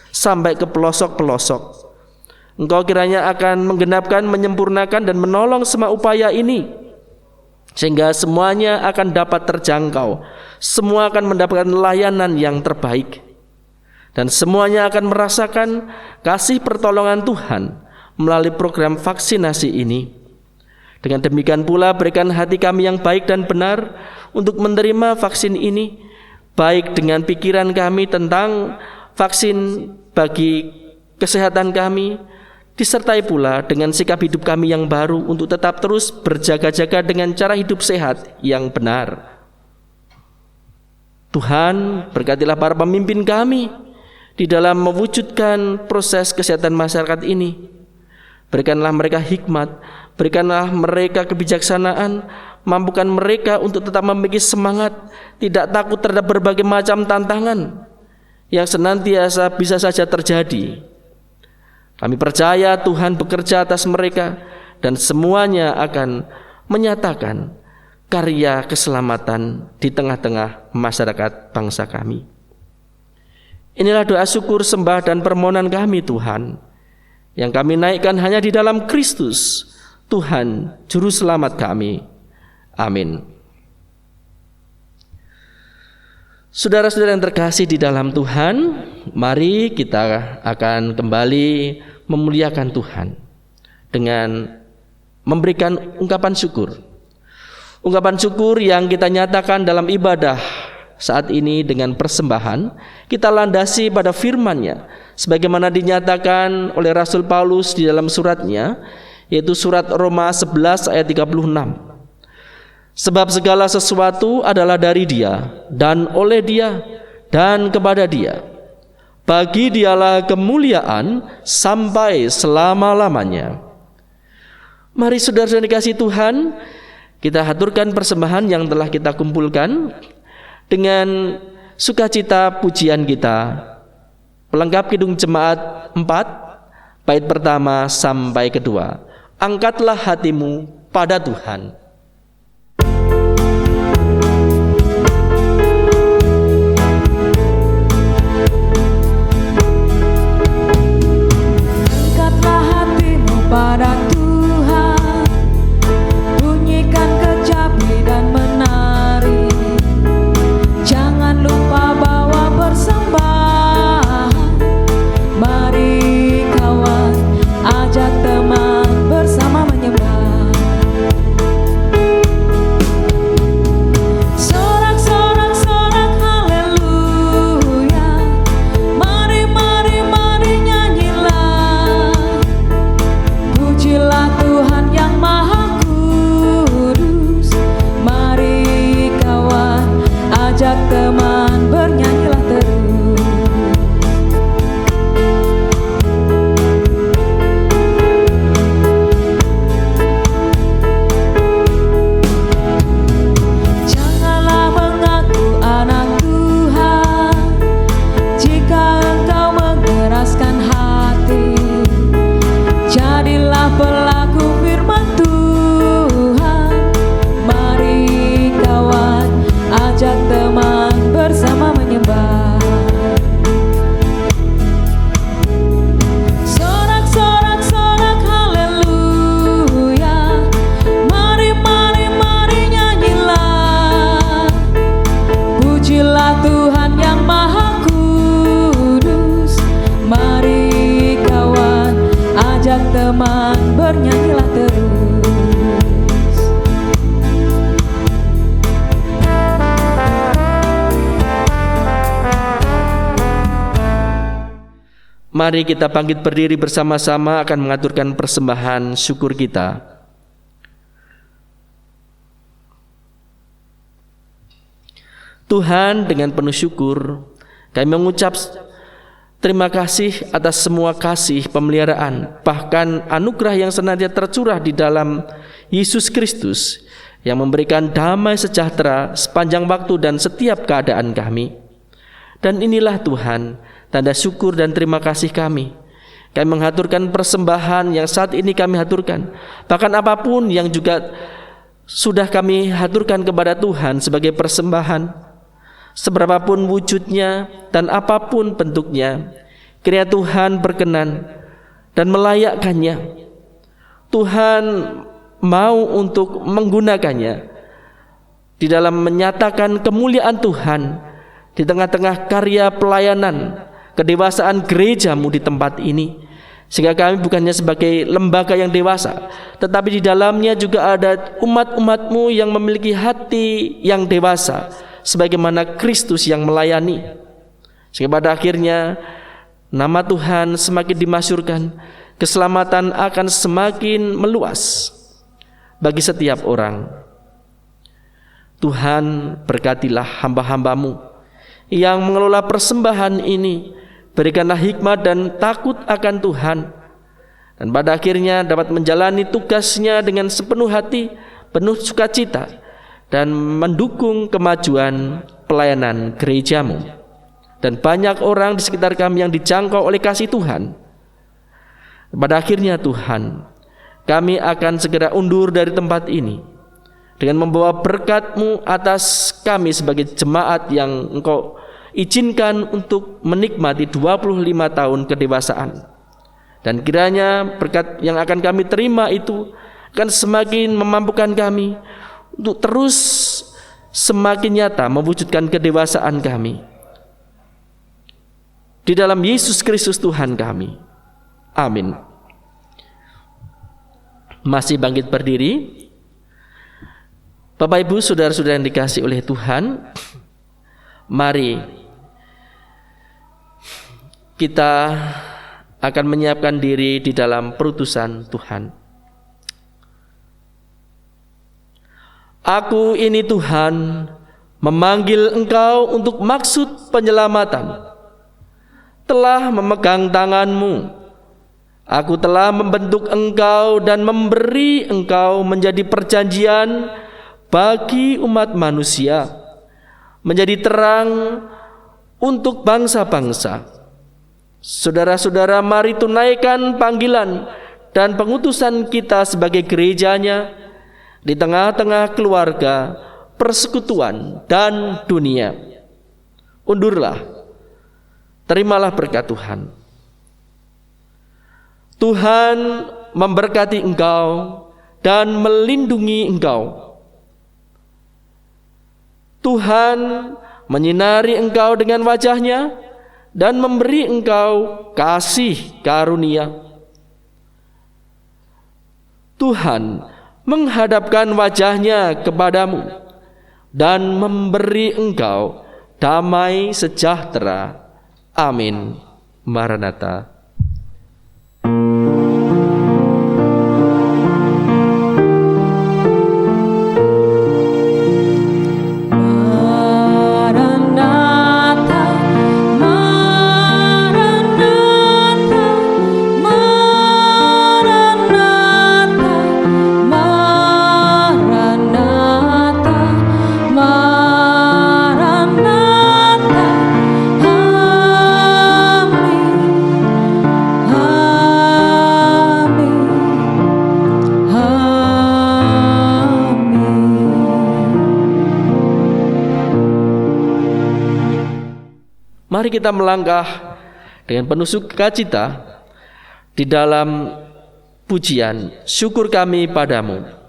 sampai ke pelosok-pelosok. Engkau kiranya akan menggenapkan, menyempurnakan dan menolong semua upaya ini, sehingga semuanya akan dapat terjangkau, semua akan mendapatkan layanan yang terbaik, dan semuanya akan merasakan kasih pertolongan Tuhan melalui program vaksinasi ini. Dengan demikian pula berikan hati kami yang baik dan benar untuk menerima vaksin ini, baik dengan pikiran kami tentang vaksin bagi kesehatan kami, disertai pula dengan sikap hidup kami yang baru untuk tetap terus berjaga-jaga dengan cara hidup sehat yang benar. Tuhan, berkatilah para pemimpin kami di dalam mewujudkan proses kesehatan masyarakat ini. Berikanlah mereka hikmat, berikanlah mereka kebijaksanaan, mampukan mereka untuk tetap memiliki semangat, tidak takut terhadap berbagai macam tantangan yang senantiasa bisa saja terjadi. Kami percaya Tuhan bekerja atas mereka dan semuanya akan menyatakan karya keselamatan di tengah-tengah masyarakat bangsa kami. Inilah doa syukur, sembah dan permohonan kami Tuhan, yang kami naikkan hanya di dalam Kristus, Tuhan Juru Selamat kami. Amin. Saudara-saudara yang terkasih di dalam Tuhan, mari kita akan kembali memuliakan Tuhan dengan memberikan ungkapan syukur. Ungkapan syukur yang kita nyatakan dalam ibadah saat ini dengan persembahan, kita landasi pada firman-Nya sebagaimana dinyatakan oleh Rasul Paulus di dalam suratnya, yaitu surat Roma 11 ayat 36. Sebab segala sesuatu adalah dari Dia dan oleh Dia dan kepada Dia. Bagi Dialah kemuliaan sampai selama-lamanya. Mari saudara-saudara dikasihi Tuhan, kita haturkan persembahan yang telah kita kumpulkan dengan sukacita pujian kita. Pelengkap Kidung Jemaat 4, bait pertama sampai kedua. Angkatlah hatimu pada Tuhan. Pada Tuhan, bunyikan kecapi dan menari. Jangan lupa bawa persembahan. Mari kawan, ajak teman bersama menyembah. dan teman, bernyanyilah terus. Mari kita bangkit berdiri bersama-sama akan mengaturkan persembahan syukur kita. Tuhan, dengan penuh syukur kami mengucap terima kasih atas semua kasih pemeliharaan, bahkan anugerah yang senantiasa tercurah di dalam Yesus Kristus yang memberikan damai sejahtera sepanjang waktu dan setiap keadaan kami. Dan inilah Tuhan, tanda syukur dan terima kasih kami. Kami menghaturkan persembahan yang saat ini kami haturkan, bahkan apapun yang juga sudah kami haturkan kepada Tuhan sebagai persembahan, seberapapun wujudnya dan apapun bentuknya, kiranya Tuhan berkenan dan melayakkannya. Tuhan mau untuk menggunakannya di dalam menyatakan kemuliaan Tuhan di tengah-tengah karya pelayanan kedewasaan gerejamu di tempat ini, sehingga kami bukannya sebagai lembaga yang dewasa, tetapi di dalamnya juga ada umat-umatmu yang memiliki hati yang dewasa sebagaimana Kristus yang melayani, sehingga pada akhirnya nama Tuhan semakin dimasyurkan, keselamatan akan semakin meluas bagi setiap orang. Tuhan, berkatilah hamba-hambamu yang mengelola persembahan ini, berikanlah hikmat dan takut akan Tuhan, dan pada akhirnya dapat menjalani tugasnya dengan sepenuh hati, penuh sukacita, dan mendukung kemajuan pelayanan gerejamu. Dan banyak orang di sekitar kami yang dijangkau oleh kasih Tuhan. Pada akhirnya Tuhan, kami akan segera undur dari tempat ini dengan membawa berkat-Mu atas kami sebagai jemaat yang Engkau izinkan untuk menikmati 25 tahun kedewasaan. Dan kiranya berkat yang akan kami terima itu akan semakin memampukan kami untuk terus semakin nyata mewujudkan kedewasaan kami di dalam Yesus Kristus Tuhan kami. Amin. Masih bangkit berdiri. Bapak Ibu, saudara-saudara yang dikasihi oleh Tuhan, mari kita akan menyiapkan diri di dalam perutusan Tuhan. Aku ini Tuhan, memanggil engkau untuk maksud penyelamatan. Telah memegang tanganmu. Aku telah membentuk engkau dan memberi engkau menjadi perjanjian bagi umat manusia, menjadi terang untuk bangsa-bangsa. Saudara-saudara, mari tunaikan panggilan dan pengutusan kita sebagai gerejanya di tengah-tengah keluarga, persekutuan, dan dunia. Undurlah, terimalah berkat Tuhan. Tuhan memberkati engkau dan melindungi engkau. Tuhan menyinari engkau dengan wajah-Nya dan memberi engkau kasih karunia. Tuhan menghadapkan wajah-Nya kepadamu dan memberi engkau damai sejahtera. Amin. Maranatha. Mari kita melangkah dengan penuh sukacita di dalam pujian syukur kami padamu.